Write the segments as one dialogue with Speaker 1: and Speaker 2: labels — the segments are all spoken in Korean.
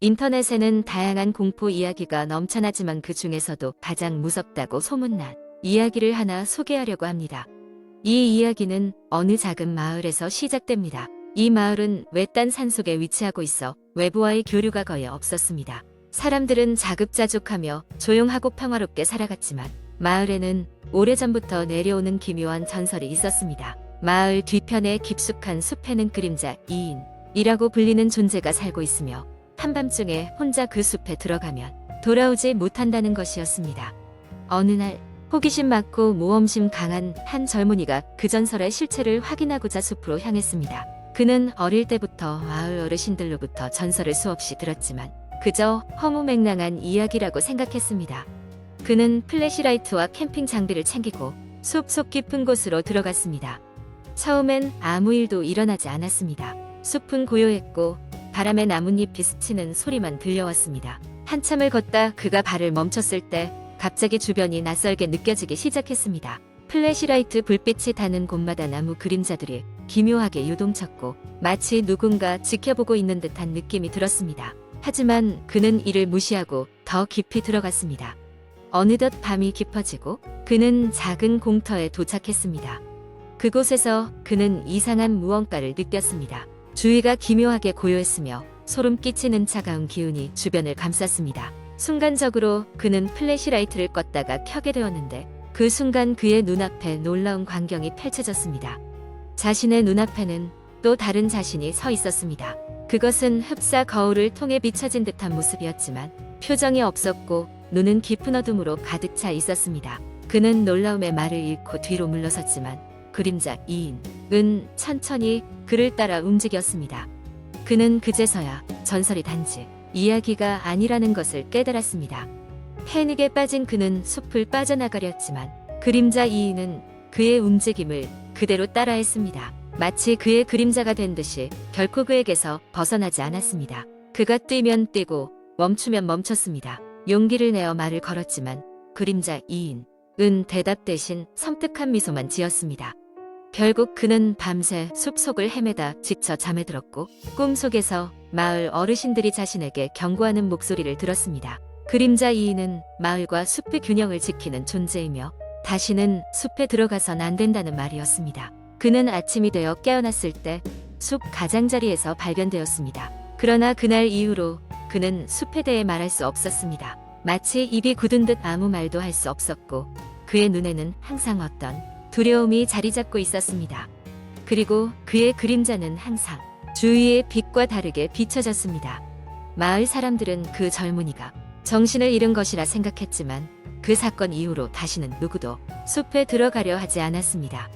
Speaker 1: 인터넷에는 다양한 공포 이야기가 넘쳐나지만 그 중에서도 가장 무섭다고 소문난 이야기를 하나 소개하려고 합니다. 이 이야기는 어느 작은 마을에서 시작됩니다. 이 마을은 외딴 산속에 위치하고 있어 외부와의 교류가 거의 없었습니다. 사람들은 자급자족하며 조용하고 평화롭게 살아갔지만 마을에는 오래전부터 내려오는 기묘한 전설이 있었습니다. 마을 뒤편의 깊숙한 숲에는 그림자 2인이라고 불리는 존재가 살고 있으며 한밤중에 혼자 그 숲에 들어가면 돌아오지 못한다는 것이었습니다. 어느 날 호기심 많고 모험심 강한 한 젊은이가 그 전설의 실체를 확인하고자 숲으로 향했습니다. 그는 어릴 때부터 마을 어르신들로부터 전설을 수없이 들었지만 그저 허무맹랑한 이야기라고 생각했습니다. 그는 플래시라이트와 캠핑 장비를 챙기고 숲 속 깊은 곳으로 들어갔습니다. 처음엔 아무 일도 일어나지 않았습니다. 숲은 고요했고 바람에 나뭇잎이 스치는 소리만 들려왔습니다. 한참을 걷다 그가 발을 멈췄을 때 갑자기 주변이 낯설게 느껴지기 시작했습니다. 플래시라이트 불빛이 닿는 곳마다 나무 그림자들이 기묘하게 요동쳤고 마치 누군가 지켜보고 있는 듯한 느낌이 들었습니다. 하지만 그는 이를 무시하고 더 깊이 들어갔습니다. 어느덧 밤이 깊어지고 그는 작은 공터에 도착했습니다. 그곳에서 그는 이상한 무언가를 느꼈습니다. 주위가 기묘하게 고요했으며 소름 끼치는 차가운 기운이 주변을 감쌌습니다. 순간적으로 그는 플래시라이트를 껐다가 켜게 되었는데 그 순간 그의 눈앞에 놀라운 광경이 펼쳐졌습니다. 자신의 눈앞에는 또 다른 자신이 서 있었습니다. 그것은 흡사 거울을 통해 비춰진 듯한 모습이었지만 표정이 없었고 눈은 깊은 어둠으로 가득 차 있었습니다. 그는 놀라움에 말을 잃고 뒤로 물러섰지만 그림자 2인은 천천히 그를 따라 움직였습니다. 그는 그제서야 전설이 단지 이야기가 아니라는 것을 깨달았습니다. 패닉에 빠진 그는 숲을 빠져나가려 했지만 그림자 2인은 그의 움직임을 그대로 따라했습니다. 마치 그의 그림자가 된 듯이 결코 그에게서 벗어나지 않았습니다. 그가 뛰면 뛰고 멈추면 멈췄습니다. 용기를 내어 말을 걸었지만 그림자 2인은 대답 대신 섬뜩한 미소만 지었습니다. 결국 그는 밤새 숲속을 헤매다 지쳐 잠에 들었고 꿈속에서 마을 어르신들이 자신에게 경고하는 목소리를 들었습니다. 그림자 2인은 마을과 숲의 균형을 지키는 존재이며 다시는 숲에 들어가선 안 된다는 말이었습니다. 그는 아침이 되어 깨어났을 때 숲 가장자리에서 발견되었습니다. 그러나 그날 이후로 그는 숲에 대해 말할 수 없었습니다. 마치 입이 굳은 듯 아무 말도 할 수 없었고 그의 눈에는 항상 어떤 두려움이 자리 잡고 있었습니다. 그리고 그의 그림자는 항상 주위의 빛과 다르게 비춰졌습니다. 마을 사람들은 그 젊은이가 정신을 잃은 것이라 생각했지만 그 사건 이후로 다시는 누구도 숲에 들어가려 하지 않았습니다.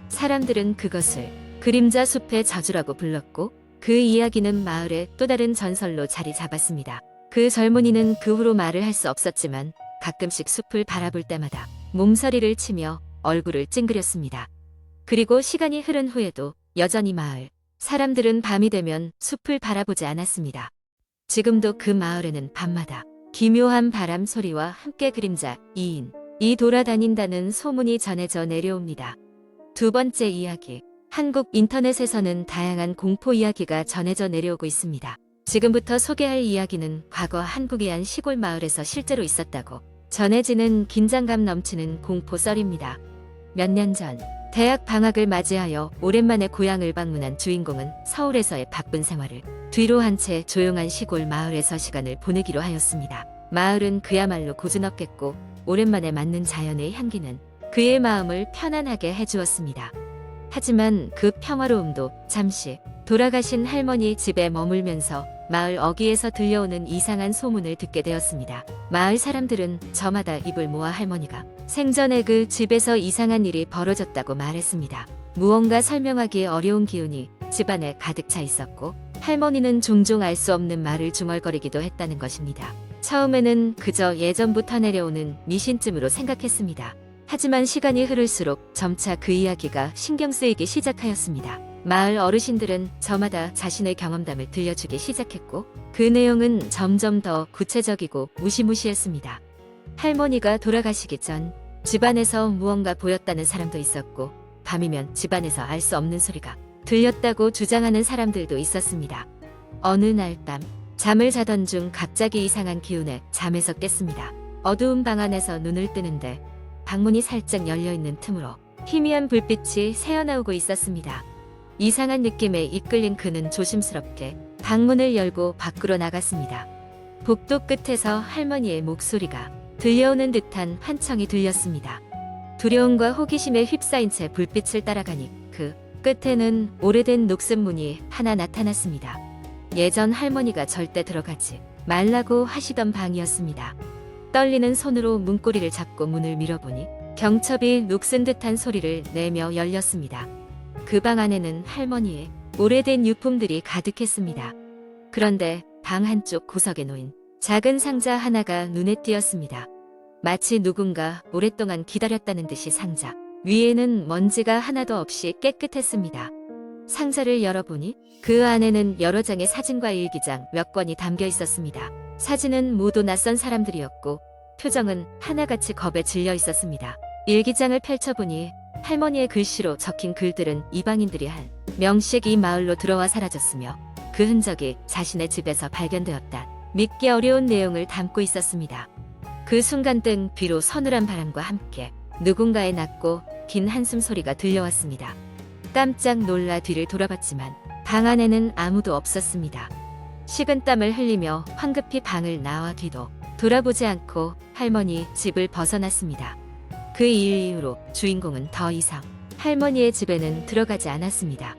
Speaker 1: 사람들은 그것을 그림자 숲의 저주라고 불렀고 그 이야기는 마을의 또 다른 전설로 자리 잡았습니다. 그 젊은이는 그 후로 말을 할 수 없었지만 가끔씩 숲을 바라볼 때마다 몸서리를 치며 얼굴을 찡그렸습니다. 그리고 시간이 흐른 후에도 여전히 마을 사람들은 밤이 되면 숲을 바라보지 않았습니다. 지금도 그 마을에는 밤마다 기묘한 바람 소리와 함께 그림자 2인이 돌아다닌다는 소문이 전해져 내려옵니다. 두 번째 이야기. 한국 인터넷에서는 다양한 공포 이야기가 전해져 내려오고 있습니다. 지금부터 소개할 이야기는 과거 한국의 한 시골 마을에서 실제로 있었다고 전해지는 긴장감 넘치는 공포 썰입니다. 몇 년 전 대학 방학을 맞이하여 오랜만에 고향을 방문한 주인공은 서울에서의 바쁜 생활을 뒤로 한 채 조용한 시골 마을에서 시간을 보내기로 하였습니다. 마을은 그야말로 고즈넉했고 오랜만에 맞는 자연의 향기는 그의 마음을 편안하게 해주었습니다. 하지만 그 평화로움도 잠시 돌아가신 할머니 집에 머물면서 마을 어귀에서 들려오는 이상한 소문을 듣게 되었습니다. 마을 사람들은 저마다 입을 모아 할머니가 생전에 그 집에서 이상한 일이 벌어졌다고 말했습니다. 무언가 설명하기 어려운 기운이 집안에 가득 차 있었고 할머니는 종종 알 수 없는 말을 중얼거리기도 했다는 것입니다. 처음에는 그저 예전부터 내려오는 미신쯤으로 생각했습니다. 하지만 시간이 흐를수록 점차 그 이야기가 신경 쓰이기 시작하였습니다. 마을 어르신들은 저마다 자신의 경험담을 들려주기 시작했고 그 내용은 점점 더 구체적이고 무시무시했습니다. 할머니가 돌아가시기 전 집안에서 무언가 보였다는 사람도 있었고 밤이면 집안에서 알 수 없는 소리가 들렸다고 주장하는 사람들도 있었습니다. 어느 날 밤 잠을 자던 중 갑자기 이상한 기운에 잠에서 깼습니다. 어두운 방 안에서 눈을 뜨는데 방문이 살짝 열려있는 틈으로 희미한 불빛이 새어나오고 있었습니다. 이상한 느낌에 이끌린 그는 조심스럽게 방문을 열고 밖으로 나갔습니다. 복도 끝에서 할머니의 목소리가 들려오는 듯한 환청이 들렸습니다. 두려움과 호기심에 휩싸인 채 불빛을 따라가니 그 끝에는 오래된 녹슨 문이 하나 나타났습니다. 예전 할머니가 절대 들어가지 말라고 하시던 방이었습니다. 떨리는 손으로 문고리를 잡고 문을 밀어보니 경첩이 녹슨 듯한 소리를 내며 열렸습니다. 그 방 안에는 할머니의 오래된 유품들이 가득했습니다. 그런데 방 한쪽 구석에 놓인 작은 상자 하나가 눈에 띄었습니다. 마치 누군가 오랫동안 기다렸다는 듯이 상자 위에는 먼지가 하나도 없이 깨끗했습니다. 상자를 열어보니 그 안에는 여러 장의 사진과 일기장 몇 권이 담겨 있었습니다. 사진은 모두 낯선 사람들이었고 표정은 하나같이 겁에 질려 있었습니다. 일기장을 펼쳐보니 할머니의 글씨로 적힌 글들은 이방인들이 한 명씩 이 마을로 들어와 사라졌으며 그 흔적이 자신의 집에서 발견되었다. 믿기 어려운 내용을 담고 있었습니다. 그 순간 등 뒤로 서늘한 바람과 함께 누군가의 낮고 긴 한숨 소리가 들려왔습니다. 깜짝 놀라 뒤를 돌아봤지만 방 안에는 아무도 없었습니다. 식은땀을 흘리며 황급히 방을 나와 뒤도 돌아보지 않고 할머니 집을 벗어났습니다. 그 일 이후로 주인공은 더 이상 할머니의 집에는 들어가지 않았습니다.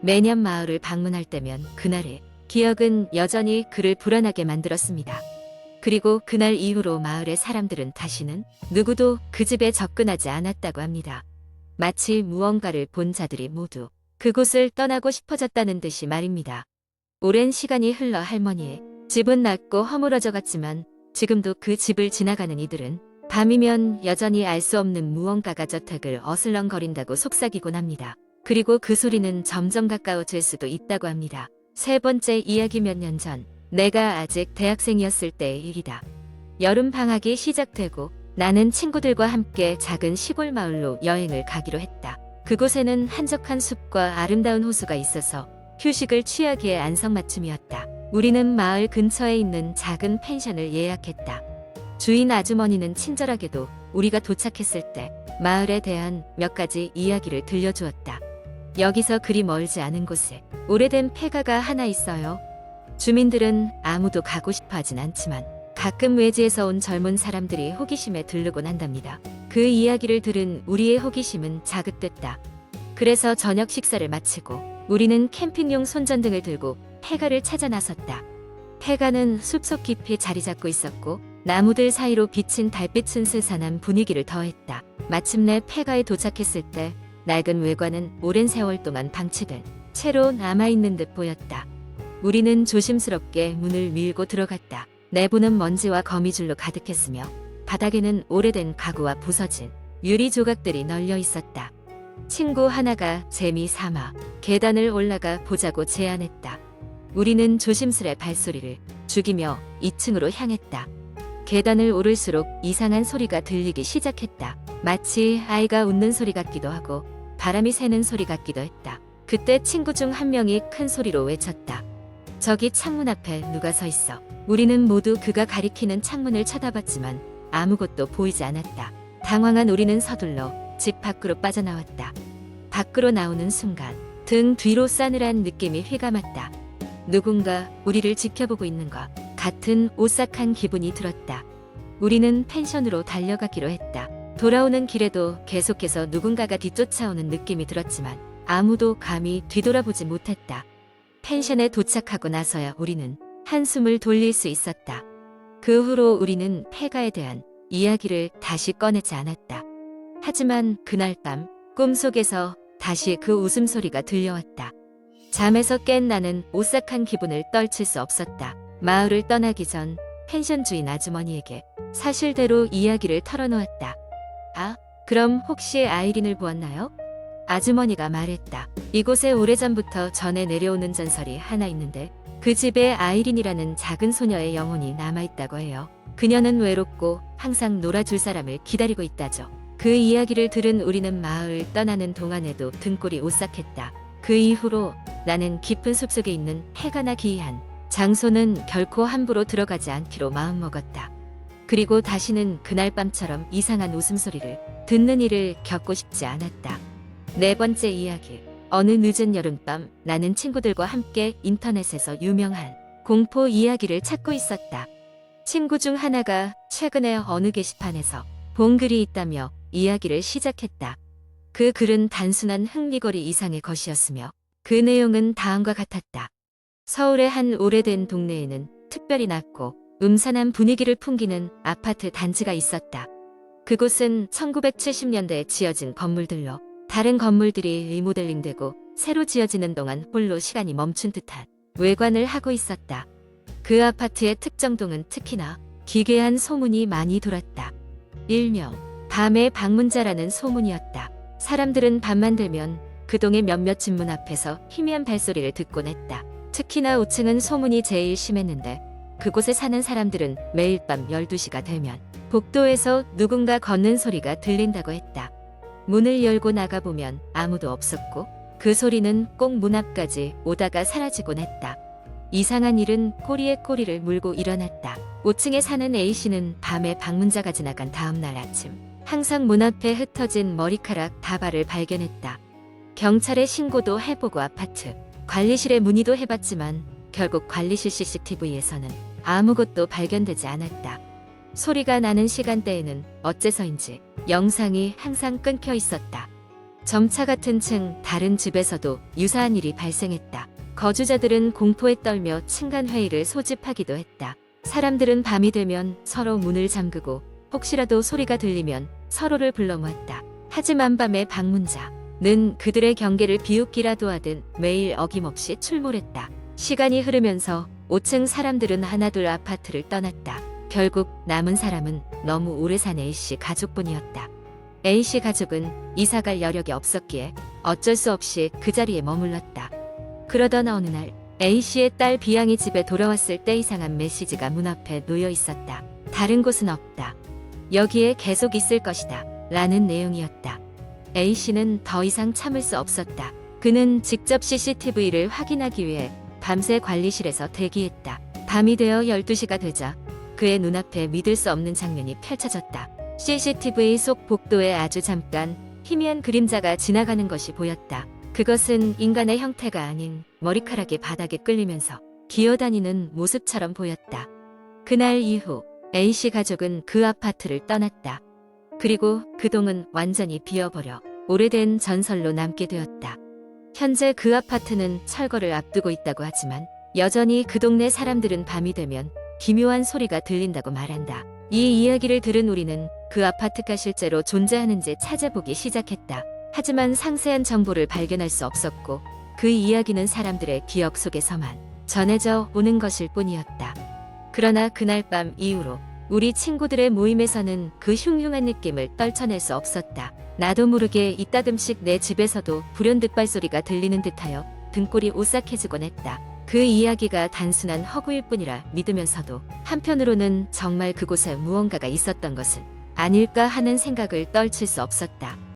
Speaker 1: 매년 마을을 방문할 때면 그날의 기억은 여전히 그를 불안하게 만들었습니다. 그리고 그날 이후로 마을의 사람들은 다시는 누구도 그 집에 접근하지 않았다고 합니다. 마치 무언가를 본 자들이 모두 그곳을 떠나고 싶어졌다는 듯이 말입니다. 오랜 시간이 흘러 할머니의 집은 낡고 허물어져 갔지만 지금도 그 집을 지나가는 이들은 밤이면 여전히 알 수 없는 무언가가 저택을 어슬렁거린다고 속삭이곤 합니다. 그리고 그 소리는 점점 가까워질 수도 있다고 합니다. 세 번째 이야기. 몇 년 전 내가 아직 대학생이었을 때의 일이다. 여름 방학이 시작되고 나는 친구들과 함께 작은 시골 마을로 여행을 가기로 했다. 그곳에는 한적한 숲과 아름다운 호수가 있어서 휴식을 취하기에 안성맞춤이었다. 우리는 마을 근처에 있는 작은 펜션을 예약했다. 주인 아주머니는 친절하게도 우리가 도착했을 때 마을에 대한 몇 가지 이야기를 들려주었다. 여기서 그리 멀지 않은 곳에 오래된 폐가가 하나 있어요. 주민들은 아무도 가고 싶어 하진 않지만 가끔 외지에서 온 젊은 사람들이 호기심에 들르곤 한답니다. 그 이야기를 들은 우리의 호기심은 자극됐다. 그래서 저녁 식사를 마치고 우리는 캠핑용 손전등을 들고 폐가를 찾아 나섰다. 폐가는 숲속 깊이 자리 잡고 있었고 나무들 사이로 비친 달빛은 스산한 분위기를 더했다. 마침내 폐가에 도착했을 때 낡은 외관은 오랜 세월 동안 방치된 채로 남아있는 듯 보였다. 우리는 조심스럽게 문을 밀고 들어갔다. 내부는 먼지와 거미줄로 가득했으며 바닥에는 오래된 가구와 부서진 유리 조각들이 널려 있었다. 친구 하나가 재미삼아 계단을 올라가 보자고 제안했다. 우리는 조심스레 발소리를 죽이며 2층으로 향했다. 계단을 오를수록 이상한 소리가 들리기 시작했다. 마치 아이가 웃는 소리 같기도 하고 바람이 새는 소리 같기도 했다. 그때 친구 중 한 명이 큰 소리로 외쳤다. 저기 창문 앞에 누가 서 있어. 우리는 모두 그가 가리키는 창문을 쳐다봤지만 아무것도 보이지 않았다. 당황한 우리는 서둘러 집 밖으로 빠져나왔다. 밖으로 나오는 순간 등 뒤로 싸늘한 느낌이 휘감았다. 누군가 우리를 지켜보고 있는 것 같은 오싹한 기분이 들었다. 우리는 펜션으로 달려가기로 했다. 돌아오는 길에도 계속해서 누군가가 뒤쫓아오는 느낌이 들었지만 아무도 감히 뒤돌아보지 못했다. 펜션에 도착하고 나서야 우리는 한숨을 돌릴 수 있었다. 그 후로 우리는 폐가에 대한 이야기를 다시 꺼내지 않았다. 하지만 그날 밤 꿈속에서 다시 그 웃음소리가 들려왔다. 잠에서 깬 나는 오싹한 기분을 떨칠 수 없었다. 마을을 떠나기 전 펜션 주인 아주머니에게 사실대로 이야기를 털어놓았다. 아, 그럼 혹시 아이린을 보았나요? 아주머니가 말했다. 이곳에 오래전부터 전해 내려오는 전설이 하나 있는데 그 집에 아이린이라는 작은 소녀의 영혼이 남아있다고 해요. 그녀는 외롭고 항상 놀아줄 사람을 기다리고 있다죠. 그 이야기를 들은 우리는 마을을 떠나는 동안에도 등골이 오싹했다. 그 이후로 나는 깊은 숲속에 있는 폐가나 기이한 장소는 결코 함부로 들어가지 않기로 마음먹었다. 그리고 다시는 그날 밤처럼 이상한 웃음소리를 듣는 일을 겪고 싶지 않았다. 네 번째 이야기. 어느 늦은 여름밤 나는 친구들과 함께 인터넷에서 유명한 공포 이야기를 찾고 있었다. 친구 중 하나가 최근에 어느 게시판에서 본 글이 있다며 이야기를 시작했다. 그 글은 단순한 흥미거리 이상의 것이었으며 그 내용은 다음과 같았다. 서울의 한 오래된 동네에는 특별히 낮고 음산한 분위기를 풍기는 아파트 단지가 있었다. 그곳은 1970년대에 지어진 건물들로 다른 건물들이 리모델링되고 새로 지어지는 동안 홀로 시간이 멈춘 듯한 외관을 하고 있었다. 그 아파트의 특정 동은 특히나 기괴한 소문이 많이 돌았다. 일명 밤의 방문자라는 소문이었다. 사람들은 밤만 되면 그 동의 몇몇 집 문 앞에서 희미한 발소리를 듣곤 했다. 특히나 5층은 소문이 제일 심했는데 그곳에 사는 사람들은 매일 밤 12시가 되면 복도에서 누군가 걷는 소리가 들린다고 했다. 문을 열고 나가보면 아무도 없었고 그 소리는 꼭 문 앞까지 오다가 사라지곤 했다. 이상한 일은 꼬리에 꼬리를 물고 일어났다. 5층에 사는 A씨는 밤에 방문자가 지나간 다음날 아침 항상 문 앞에 흩어진 머리카락 다발을 발견했다. 경찰에 신고도 해보고 아파트 관리실에 문의도 해봤지만 결국 관리실 CCTV에서는 아무것도 발견되지 않았다. 소리가 나는 시간대에는 어째서인지 영상이 항상 끊겨 있었다. 점차 같은 층 다른 집에서도 유사한 일이 발생했다. 거주자들은 공포에 떨며 층간회의를 소집하기도 했다. 사람들은 밤이 되면 서로 문을 잠그고 혹시라도 소리가 들리면 서로를 불러 모았다. 하지만 밤의 방문자는 그들의 경계를 비웃기라도 하듯 매일 어김없이 출몰했다. 시간이 흐르면서 5층 사람들은 하나둘 아파트를 떠났다. 결국 남은 사람은 너무 오래 산 A씨 가족뿐이었다. A씨 가족은 이사갈 여력이 없었기에 어쩔 수 없이 그 자리에 머물렀다. 그러던 어느 날 A씨의 딸 비양이 집에 돌아왔을 때 이상한 메시지가 문 앞에 놓여 있었다. 다른 곳은 없다. 여기에 계속 있을 것이다. 라는 내용이었다. A씨는 더 이상 참을 수 없었다. 그는 직접 CCTV를 확인하기 위해 밤새 관리실에서 대기했다. 밤이 되어 12시가 되자 그의 눈앞에 믿을 수 없는 장면이 펼쳐졌다. CCTV 속 복도에 아주 잠깐 희미한 그림자가 지나가는 것이 보였다. 그것은 인간의 형태가 아닌 머리카락이 바닥에 끌리면서 기어다니는 모습처럼 보였다. 그날 이후 A씨 가족은 그 아파트를 떠났다. 그리고 그 동은 완전히 비어버려 오래된 전설로 남게 되었다. 현재 그 아파트는 철거를 앞두고 있다고 하지만 여전히 그 동네 사람들은 밤이 되면 기묘한 소리가 들린다고 말한다. 이 이야기를 들은 우리는 그 아파트가 실제로 존재하는지 찾아보기 시작했다. 하지만 상세한 정보를 발견할 수 없었고 그 이야기는 사람들의 기억 속에서만 전해져 오는 것일 뿐이었다. 그러나 그날 밤 이후로 우리 친구들의 모임에서는 그 흉흉한 느낌을 떨쳐낼 수 없었다. 나도 모르게 이따금씩 내 집에서도 불현듯 발소리가 들리는 듯하여 등골이 오싹해지곤 했다. 그 이야기가 단순한 허구일 뿐이라 믿으면서도 한편으로는 정말 그곳에 무언가가 있었던 것은 아닐까 하는 생각을 떨칠 수 없었다.